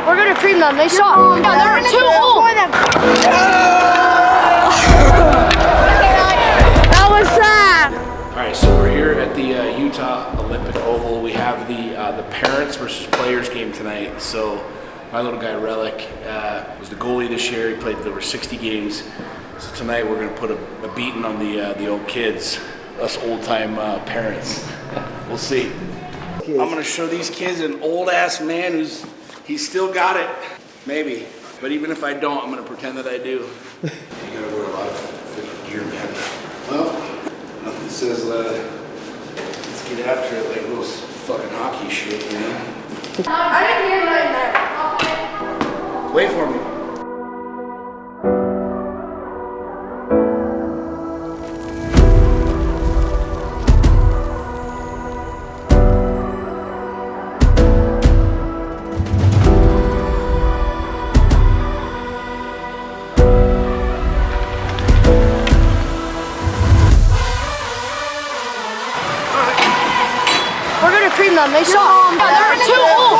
We're gonna cream them. They suck. No, they're too old. That was sad. All right, so we're here at the Utah Olympic Oval. We have the parents versus players game tonight. So my little guy Relic was the goalie this year. He played over 60 games. So tonight we're gonna put a beating on the old kids, us old-time parents. We'll see. I'm gonna show these kids an old-ass man he's still got it, maybe. But even if I don't, I'm gonna pretend that I do. You gotta wear a lot of freaking gear, man. Well, nothing says let's get after it like those fucking hockey shit, man. I didn't hear right there. Wait for me. We're gonna cream them. They suck. They're too old.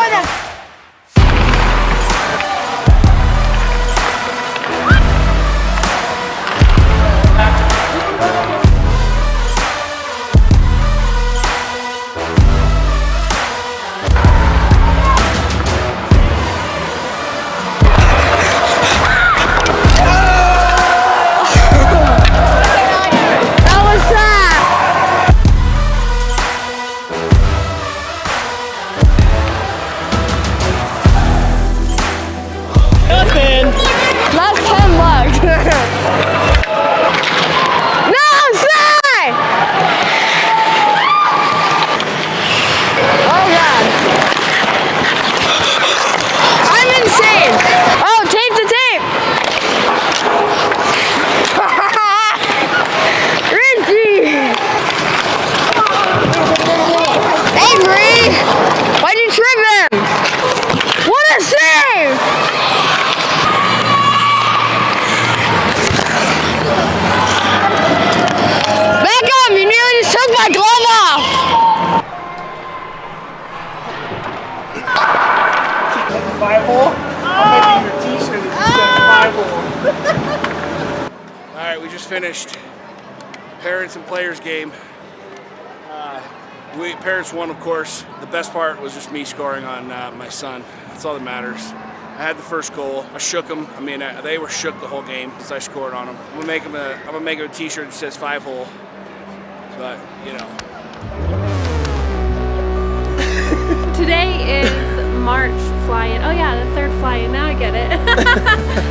Alright, we just finished parents and players game. Parents won, of course. The best part was just me scoring on my son. That's all that matters. I had the first goal. I shook them. I mean, they were shook the whole game because I scored on them. I'm gonna make him a T-shirt that says 5-hole. But you know. Today is March fly-in. Oh yeah, the third fly-in. Now I get it.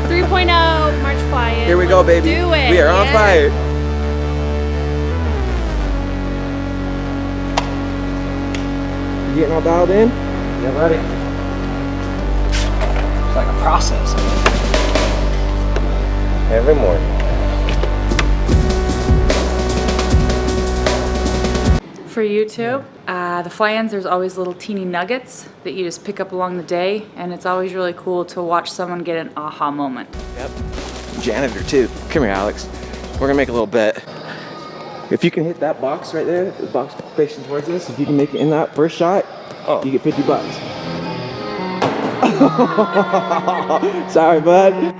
3.0 March fly-in. Here we go, baby. Do it. We are on fire. You getting all dialed in? Yeah, ready. It's like a process. Every morning. For YouTube, the fly-ins, there's always little teeny nuggets that you just pick up along the day, and it's always really cool to watch someone get an aha moment. Yep. Janitor too. Come here, Alex. We're gonna make a little bet. If you can hit that box right there, the box facing towards us, if you can make it in that first shot, you get $50. Sorry, bud.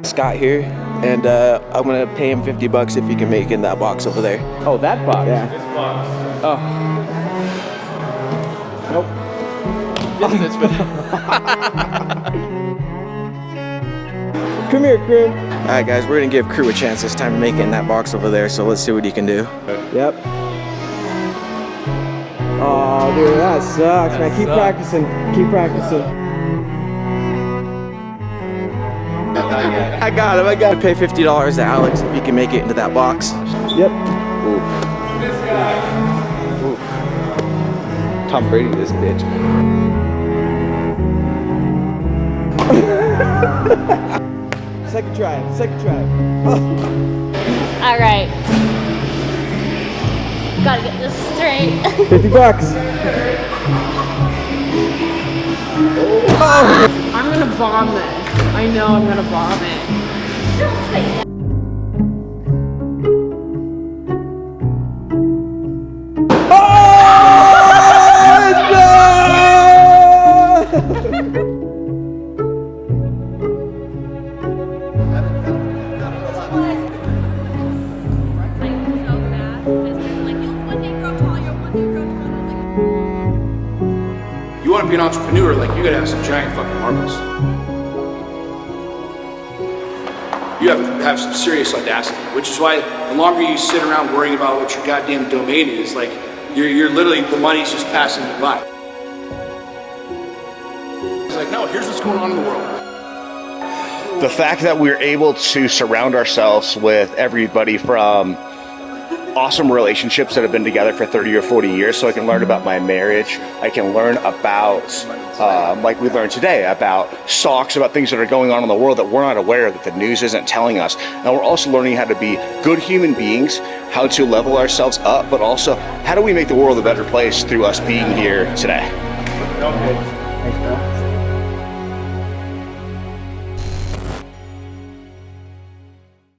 Scott here, and I'm gonna pay him $50 if he can make it in that box over there. Oh, that box? Yeah. This box. Oh. Nope. Distance, but Come here, Crew. All right, guys, we're gonna give Crew a chance this time to make it in that box over there, so let's see what he can do. Yep. Oh, dude, that sucks, man. Keep practicing. Keep practicing. I got him. I got to pay $50 to Alex if he can make it into that box. Yep. Ooh. this guy. Ooh. Tom Brady, this bitch. Second try. Second try. All right. Gotta get this straight. $50. Oh. I'm gonna bomb this. I know I'm gonna bomb it. Oh, be an entrepreneur, like, you gotta have some giant fucking marbles. You have to have some serious audacity, which is why the longer you sit around worrying about what your goddamn domain is, like, you're literally, the money's just passing you by. It's like, no, here's what's going on in the world. The fact that we're able to surround ourselves with everybody from awesome relationships that have been together for 30 or 40 years, so I can learn about my marriage. I can learn about, like we learned today, about stocks, about things that are going on in the world that we're not aware of, that the news isn't telling us. And we're also learning how to be good human beings, how to level ourselves up, but also how do we make the world a better place through us being here today. Okay.